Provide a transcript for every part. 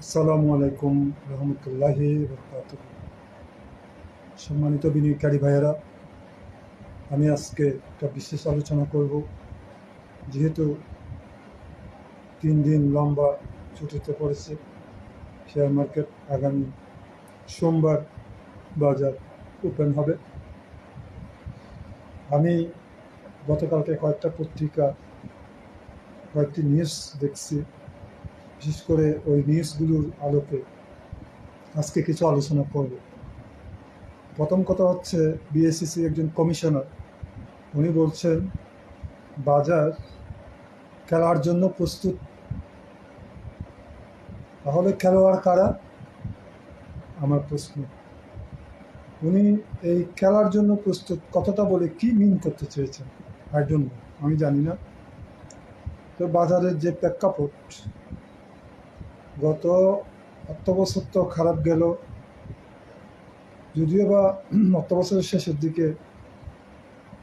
আসসালামু আলাইকুম রহমতুল্লাহি বরকাতুহ। সম্মানিত বিনিয়োগকারী ভাইয়েরা, আমি আজকে একটা বিশেষ আলোচনা করব। যেহেতু 3 দিন লম্বা ছুটিতে পড়েছে শেয়ার মার্কেট, আগামী সোমবার বাজার ওপেন হবে। আমি গতকালকে কয়েকটা পত্রিকা, কয়েকটি নিউজ দেখছি। বিশেষ করে ওই নিউজগুলোর আলোকে আজকে কিছু আলোচনা করব। প্রথম কথা হচ্ছে, বিএসইসি একজন কমিশনার, উনি বলছেন বাজার খেলার জন্য প্রস্তুত। তাহলে খেলোয়াড় কারা? আমার প্রশ্ন। উনি এই খেলার জন্য প্রস্তুত কথাটা বলে কি মিন করতে চেয়েছেন আই ডোন্ট নো, আমি জানি না। তো বাজারের যে প্রেক্ষাপট, গত অর্থবছর তো খারাপ গেল, যদিও বা অর্থবছরের শেষের দিকে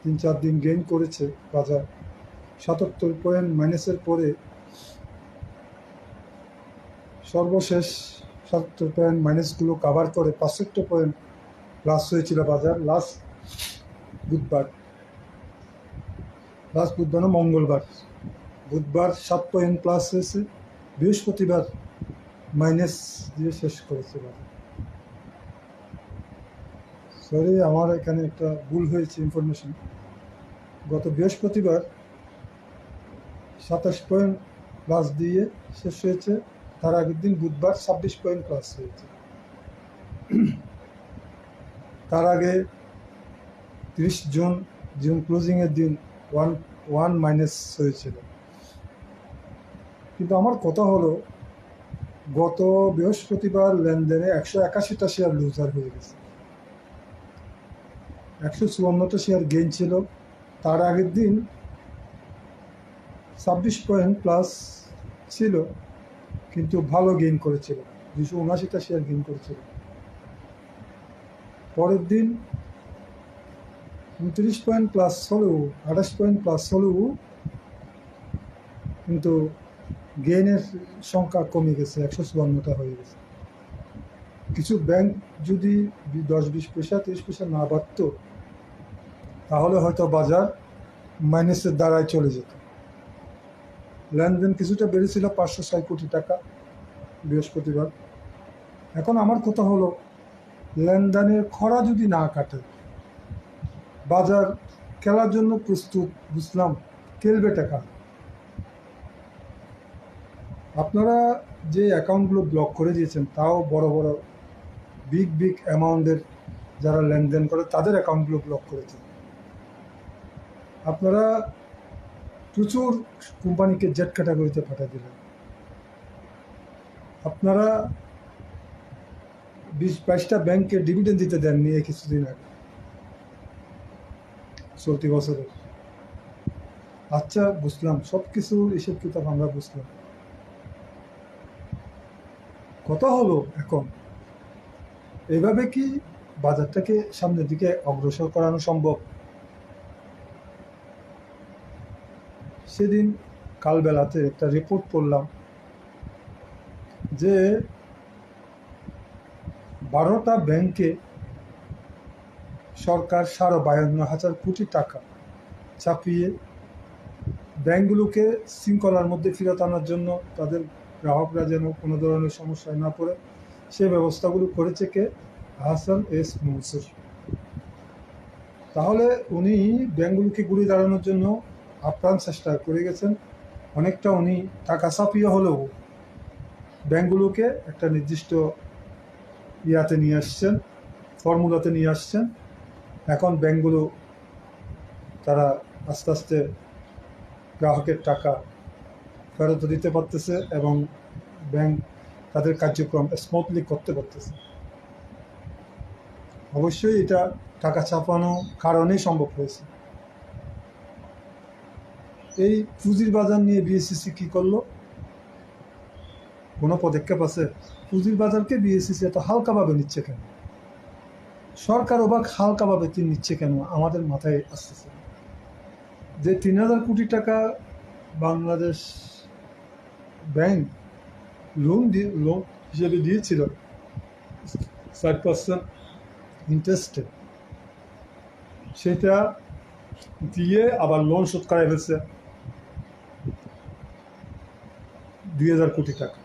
3-4 দিন গেইন করেছে বাজার। 77 পয়েন্ট মাইনাসের পরে সর্বশেষ 77 পয়েন্ট মাইনাসগুলো কাভার করে 65 পয়েন্ট প্লাস হয়েছিল বাজার লাস্ট বুধবার না মঙ্গলবার। বুধবার 7 পয়েন্ট প্লাস হয়েছে, বৃহস্পতিবার মাইনাস দিয়ে শেষ করেছে বাজার। সরি, আমার এখানে একটা ভুল হয়েছে ইনফরমেশন। গত বৃহস্পতিবার 27 পয়েন্ট প্লাস দিয়ে শেষ হয়েছে, তার আগের দিন বুধবার 26 পয়েন্ট প্লাস হয়েছে। তার আগে 30 জুন ক্লোজিংয়ের দিন 1 মাইনাস হয়েছিল। কিন্তু আমার কথা হলো, গত বৃহস্পতিবার লেনদেনে 181টা শেয়ার লুজার হয়ে গেছে, 154টা শেয়ার গেইন ছিল। তার আগের দিন 26 পয়েন্ট প্লাস ছিল, কিন্তু ভালো গেইন করেছিল, 279টা শেয়ার গেইন করেছিল। পরের দিন 29 পয়েন্ট প্লাস হলেও, 28 পয়েন্ট প্লাস হলেও কিন্তু গেইনের সংখ্যা কমে গেছে, 154টা হয়ে গেছে। কিছু ব্যাংক যদি 10-20 পয়সা 30 পয়সা না বাড়ত, তাহলে হয়তো বাজার মাইনাসের দ্বারায় চলে যেত। লেনদেন কিছুটা বেড়েছিল, 506 কোটি টাকা বৃহস্পতিবার। এখন আমার কথা হলো, লেনদেনের খরা যদি না কাটে, বাজার খেলার জন্য প্রস্তুত, বুঝলাম, খেলবে টাকা। আপনারা যে অ্যাকাউন্টগুলো ব্লক করে দিয়েছেন, তাও বড় বড় বিগ অ্যামাউন্টের যারা লেনদেন করে তাদের অ্যাকাউন্টগুলো ব্লক করেছেন। আপনারা প্রচুর কোম্পানিকে জেড ক্যাটাগরিতে পাঠিয়ে দিলেন। আপনারা 20-22টা ব্যাংককে ডিভিডেন্ড দিতে দেননি এই কিছুদিন আগে, চলতি বছরের। আচ্ছা, বুঝলাম, সব কিছু হিসেব কিতাব আমরা বুঝলাম। কথা হলো, এখন এইভাবে কি বাজারটাকে সামনের দিকে অগ্রসর করানো সম্ভব? সেদিন কালবেলাতে একটা রিপোর্ট পড়লাম যে 12টা ব্যাংকে সরকার 52,500 কোটি টাকা চাপিয়ে ব্যাংকগুলোকে শৃঙ্খলার মধ্যে ফেরত আনার জন্য, তাদের গ্রাহকরা যেন কোনো ধরনের সমস্যায় না পড়ে, সে ব্যবস্থাগুলো করেছে কে? আহসান এস মনসুর। তাহলে উনি ব্যাংকগুলোকে ঘুরে দাঁড়ানোর জন্য আপ্রাণ চেষ্টা করে গেছেন। অনেকটা উনি টাকা চাপিয়ে হলেও ব্যাংকগুলোকে একটা নির্দিষ্ট ইয়াতে নিয়ে আসছেন, ফর্মুলাতে নিয়ে আসছেন। এখন ব্যাংকগুলো তারা আস্তে আস্তে গ্রাহকের টাকা ফেরত দিতে পারতেছে এবং ব্যাংক তাদের কার্যক্রম স্মুথলি করতে পারতেছে। অবশ্যই এটা টাকা চাপানো কারণেই সম্ভব হয়েছে। এই পুঁজির বাজার নিয়ে বিএসইসি কি করলো? কোনো পদক্ষেপ আছে? পুঁজির বাজারকে বিএসইসি এত হালকাভাবে নিচ্ছে কেন? সরকার অবাক হালকাভাবে নিচ্ছে কেন, আমাদের মাথায় আসতেছে। যে 3,000 কোটি টাকা বাংলাদেশ ব্যাংক লোন হিসেবে দিয়েছিল 4% ইন্টারেস্টে, সেটা দিয়ে আবার লোন শোধ করাই ফেলছে 2,000 কোটি টাকা।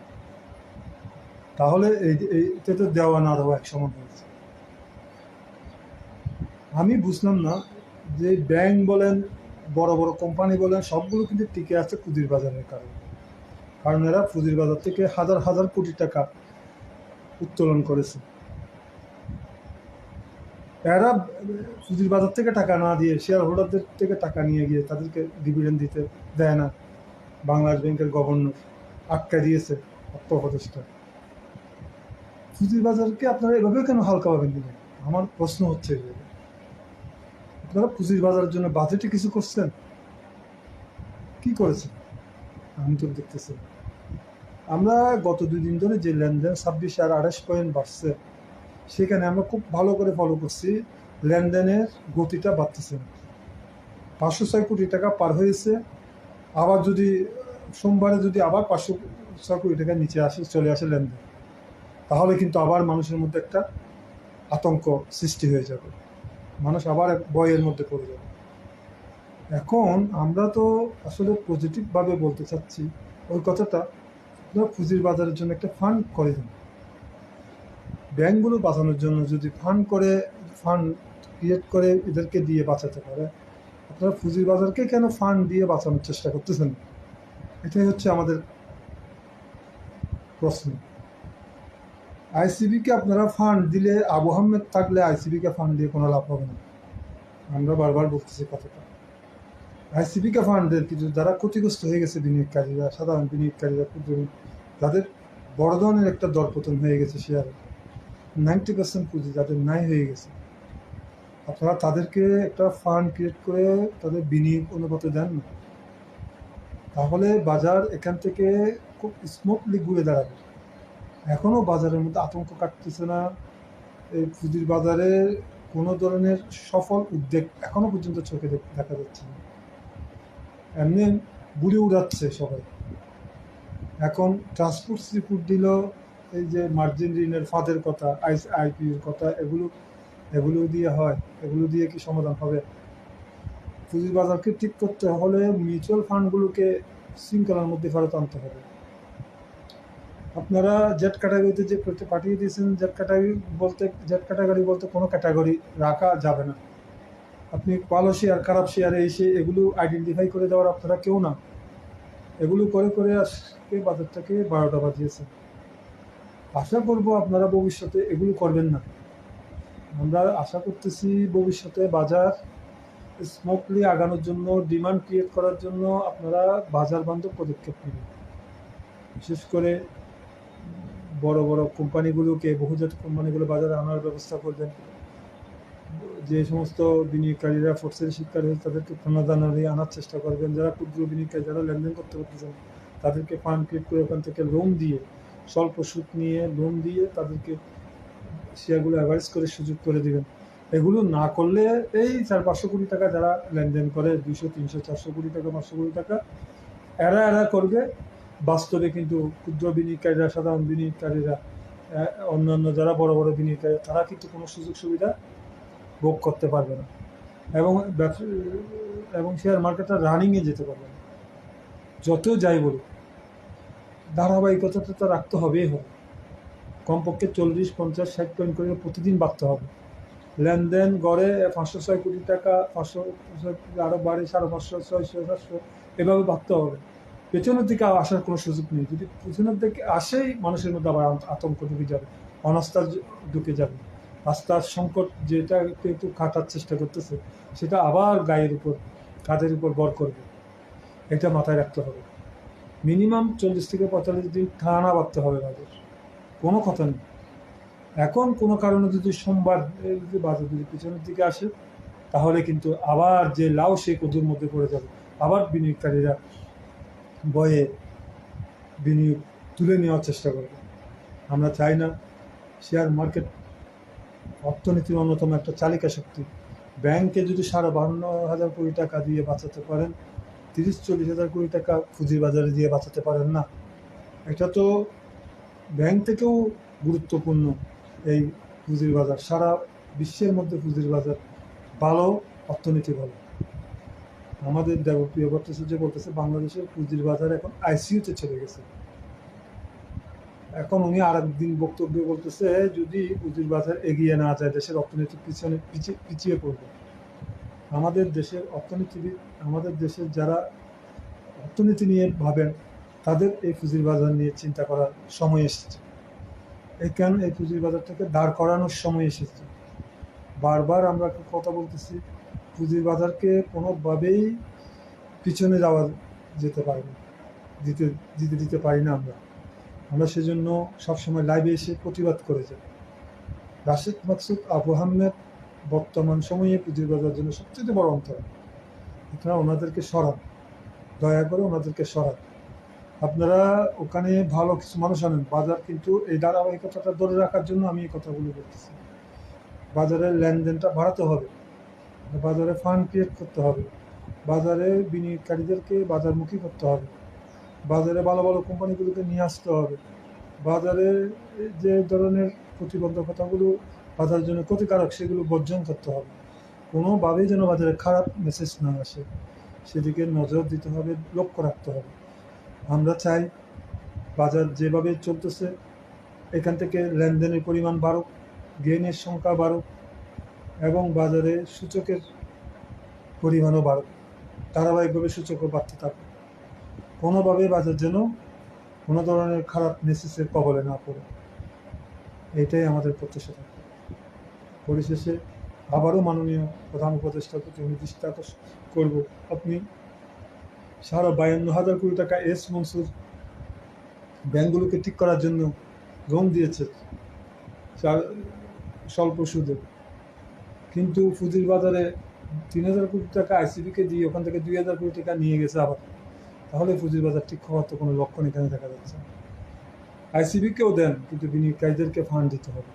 তাহলে এটা তো দেওয়া না দেওয়া এক সমান হয়েছে। আমি বুঝলাম না যে ব্যাংক বলেন, বড় বড় কোম্পানি বলেন, সবগুলো কিন্তু টিকে আছে পুঁজির বাজারের কারণে। কারণ এরা পুঁজির বাজার থেকে হাজার হাজার কোটি টাকা উত্তোলন করেছে। এরা পুঁজির বাজার থেকে টাকা না দিয়ে শেয়ার হোল্ডারদের থেকে টাকা নিয়ে গিয়ে তাদেরকে ডিভিডেন্ড দিতে দেয় না। বাংলাদেশ ব্যাংকের গভর্নর আটকা দিয়েছে অর্থ উপদেষ্টা। পুঁজির বাজারকে আপনারা এভাবে কেন হালকাভাবে দিলেন? আমার প্রশ্ন হচ্ছে, আপনারা পুঁজির বাজারের জন্য বাজেটে কিছু করছেন? কি করেছেন? আমি তো দেখতেছি। আমরা গত 2 দিন ধরে যে লেনদেন 26 আর 28 পয়েন্ট বাড়ছে, সেখানে আমরা খুব ভালো করে ফলো করছি, লেনদেনের গতিটা বাড়তেছে না। 506 কোটি টাকা পার হয়েছে। আবার যদি সোমবারে যদি আবার 506 কোটি টাকা নিচে চলে আসে লেনদেন, তাহলে কিন্তু আবার মানুষের মধ্যে একটা আতঙ্ক সৃষ্টি হয়ে যাবে, মানুষ আবার এক ভয়ের মধ্যে পড়ে যাবে। এখন আমরা তো আসলে পজিটিভভাবে বলতে চাচ্ছি ওই কথাটা, আপনারা পুঁজির বাজারের জন্য একটা ফান্ড করে দিন। ব্যাংকগুলো বাঁচানোর জন্য যদি ফান্ড ক্রিয়েট করে এদেরকে দিয়ে বাঁচাতে পারে, আপনারা পুঁজির বাজারকে কেন ফান্ড দিয়ে বাঁচানোর চেষ্টা করতেছেন? এটাই হচ্ছে আমাদের প্রশ্ন। আইসিবিকে আপনারা ফান্ড দিলে, আবু আহমেদ থাকলে আইসিবিকে ফান্ড দিয়ে কোনো লাভ হবে না। আমরা বারবার বলতেছি কথাটা। আইসিবিকে ফান্ডের কিছু যারা ক্ষতিগ্রস্ত হয়ে গেছে, বিনিয়োগকারীরা, সাধারণ বিনিয়োগকারীরা, যাদের বড় ধরনের একটা দরপতন হয়ে গেছে, শেয়ারে 90% পুঁজি যাদের নাই হয়ে গেছে, আপনারা তাদেরকে একটা ফান্ড ক্রিয়েট করে তাদের বিনিয়োগ অনুপাতে দেন না, তাহলে বাজার এখান থেকে খুব স্মুথলি ঘুরে দাঁড়াবে। এখনও বাজারের মধ্যে আতঙ্ক কাটতেছে না। এই পুঁজির বাজারে কোনো ধরনের সফল উদ্যোগ এখনো পর্যন্ত চোখে দেখা যাচ্ছে না। এমনি বুড়ি উড়াচ্ছে সবাই। এখন ট্রান্সপোর্ট রিপোর্ট দিল, এই যে মার্জিন ঋণের ফাঁদের কথা, আইপিওর কথা, এগুলো দিয়ে হয়? এগুলো দিয়ে কি সমাধান হবে? পুঁজির বাজারকে ঠিক করতে হলে মিউচুয়াল ফান্ডগুলোকে শৃঙ্খলার মধ্যে ফেরত আনতে হবে। আপনারা জেড ক্যাটাগরিতে যে পাঠিয়ে দিয়েছেন, জেড ক্যাটাগরি বলতে কোনো ক্যাটাগরি রাখা যাবে না। আপনি ভালো শেয়ার, খারাপ শেয়ারে এসে এগুলো আইডেন্টিফাই করে দেওয়ার আপনারা কেউ না। এগুলো করে করে আজকে বাজারটাকে 12টা বাজিয়েছে। আশা করব আপনারা ভবিষ্যতে এগুলো করবেন না। আমরা আশা করতেছি ভবিষ্যতে বাজার স্মুথলি আগানোর জন্য, ডিমান্ড ক্রিয়েট করার জন্য আপনারা বাজার বান্ধব পদক্ষেপ নেবেন। বিশেষ করে বড় বড় কোম্পানিগুলোকে, বহুজাত কোম্পানিগুলো বাজারে আনার ব্যবস্থা করবেন। যে সমস্ত বিনিয়োগকারীরা ফোর্সের শিকার হয়েছে তাদেরকে প্রণোদনা দিয়ে আনার চেষ্টা করবেন। যারা ক্ষুদ্র বিনিয়োগকারী, যারা লেনদেন করতে পারতেছেন, তাদেরকে ফান্ড ক্রিয়েট করে ওখান থেকে লোন দিয়ে, স্বল্প সুদ নিয়ে লোন দিয়ে তাদেরকে শেয়ারগুলো অ্যাভারেজ করে সুযোগ করে দেবেন। এগুলো না করলে এই 400-500 কোটি টাকা যারা লেনদেন করে, 200, 300, 400 কোটি টাকা, 500 কোটি টাকা, এরা করবে। বাস্তবে কিন্তু ক্ষুদ্র বিনিয়োগকারীরা, সাধারণ বিনিয়োগকারীরা, অন্যান্য যারা বড় বড় বিনিয়োগকারী, তারা কিন্তু কোনো সুযোগ সুবিধা ভোগ করতে পারবে না, এবং শেয়ার মার্কেটটা রানিংয়ে যেতে পারবে না। যত যাই বলুক, ধারাবাহিকতাটা তো রাখতে হবেই হবে। কমপক্ষে 40, 50, 60 পয়েন্ট করে প্রতিদিন বাড়তে হবে। লেনদেন গড়ে 506 কোটি টাকা, 500 আরও বাড়ে 550, 600, 700, এভাবে বাড়তে হবে। পেছনের দিকে আসার কোনো সুযোগ নেই। যদি পেছনের দিকে আসেই, মানুষের মধ্যে আবার আতঙ্ক ঢুকে যাবে, অনাস্থা ঢুকে যাবে। আস্থার সংকট যেটা একটু কাটার চেষ্টা করতেছে, সেটা আবার কাঁধের উপর ভর করবে। এটা মাথায় রাখতে হবে। মিনিমাম 40 থেকে 45 দিন টানা বাড়তে হবে বাজার, কোনো কথা নেই। এখন কোনো কারণে যদি সোমবার বাজার যদি পিছনের দিকে আসে, তাহলে কিন্তু আবার যে লাউ সেই কদুর মধ্যে পড়ে যাবে। আবার বিনিয়োগকারীরা ভয়ে বিনিয়োগ তুলে নেওয়ার চেষ্টা করবে। আমরা চাই না। শেয়ার মার্কেট অর্থনীতির অন্যতম একটা চালিকা শক্তি। ব্যাংকে যদি 52,000 কোটি টাকা দিয়ে বাঁচাতে পারেন, 30-40 হাজার কোটি টাকা পুঁজির বাজারে দিয়ে বাঁচাতে পারেন না, এটা তো ব্যাংক থেকেও গুরুত্বপূর্ণ এই পুঁজির বাজার। সারা বিশ্বের মধ্যে পুঁজির বাজার ভালো, অর্থনীতি ভালো। আমাদের দেবপ্রিয় ভট্টাচার্য বলতেছে বাংলাদেশের পুঁজির বাজার এখন আইসিইউতে চলে গেছে। এখন উনি আর একদিন বক্তব্যে বলতেছে যদি পুঁজির বাজার এগিয়ে না যায় দেশের অর্থনীতি পিছিয়ে পড়বে। আমাদের দেশের অর্থনীতিবিদ, আমাদের দেশের যারা অর্থনীতি নিয়ে ভাবেন, তাদের এই পুঁজির বাজার নিয়ে চিন্তা করার সময় এসেছে। এই পুঁজির বাজারটাকে দাঁড় করানোর সময় এসেছে। বারবার আমরা কথা বলতেছি, পুঁজির বাজারকে কোনোভাবেই পিছনে যেতে পারি না, দিতে পারি না। আমরা সেজন্য সবসময় লাইভে এসে প্রতিবাদ করে যাই। রাশেদ মাকসুদ, আবু আহমেদ বর্তমান সময়ে পুঁজির বাজার জন্য সবচেয়ে বড় অন্তরায়। আপনারা ওনাদেরকে সরান, দয়া করে ওনাদেরকে সরান। আপনারা ওখানে ভালো কিছু মানুষ আনেন। বাজার কিন্তু এই ধারাবাহিকতাটা ধরে রাখার জন্য আমি এই কথাগুলো বলতেছি। বাজারের লেনদেনটা বাড়াতে হবে, বাজারে ফান্ড ক্রিয়েট করতে হবে, বাজারে বিনিয়োগকারীদেরকে বাজারমুখী করতে হবে, বাজারে ভালো ভালো কোম্পানিগুলোকে নিয়ে আসতে হবে, বাজারে যে ধরনের প্রতিবন্ধকতাগুলো বাজারের জন্য ক্ষতিকারক সেগুলো বর্জন করতে হবে। কোনোভাবেই যেন বাজারে খারাপ মেসেজ না আসে সেদিকে নজর দিতে হবে, লক্ষ্য রাখতে হবে। আমরা চাই বাজার যেভাবে চলতেছে এখান থেকে লেনদেনের পরিমাণ বাড়ুক, গেইনের সংখ্যা বাড়ুক এবং বাজারে সূচকের পরিমাণও বাড়ুক, ধারাবাহিকভাবে সূচকও বাড়তে থাকুক। কোনোভাবে বাজার যেন কোনো ধরনের খারাপ মেসেজের কবলে না পড়ে, এটাই আমাদের প্রত্যাশা থাকে। পরিশেষে আবারও মাননীয় প্রধান উপদেষ্টার প্রতি আমি দৃষ্টি আকর্ষণ করব, আপনি 52,000 কোটি টাকা এস মনসুর ব্যাংকগুলোকে ঠিক করার জন্য লোন দিয়েছে স্বল্প সুদে, কিন্তু পুঁজির বাজারে 3,000 কোটি টাকা আইসিবিকে দিয়ে ওখান থেকে 2,000 কোটি টাকা নিয়ে গেছে আবার। তাহলে পুঁজির বাজার ঠিক হওয়ার তো কোনো লক্ষণ এখানে দেখা যাচ্ছে না। আইসিবিকেও দেন, কিন্তু বিনিয়োগকারীদেরকে ফান্ড দিতে হবে।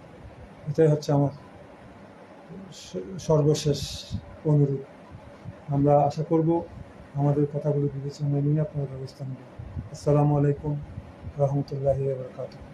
এটাই হচ্ছে আমার সর্বশেষ অনুরোধ। আমরা আশা করব আমাদের কথাগুলো বিবেচনায় নিয়ে আপনারা ব্যবস্থা নেবেন। আসসালামু আলাইকুম রহমতুল্লাহি ওয়া বারাকাতুহু।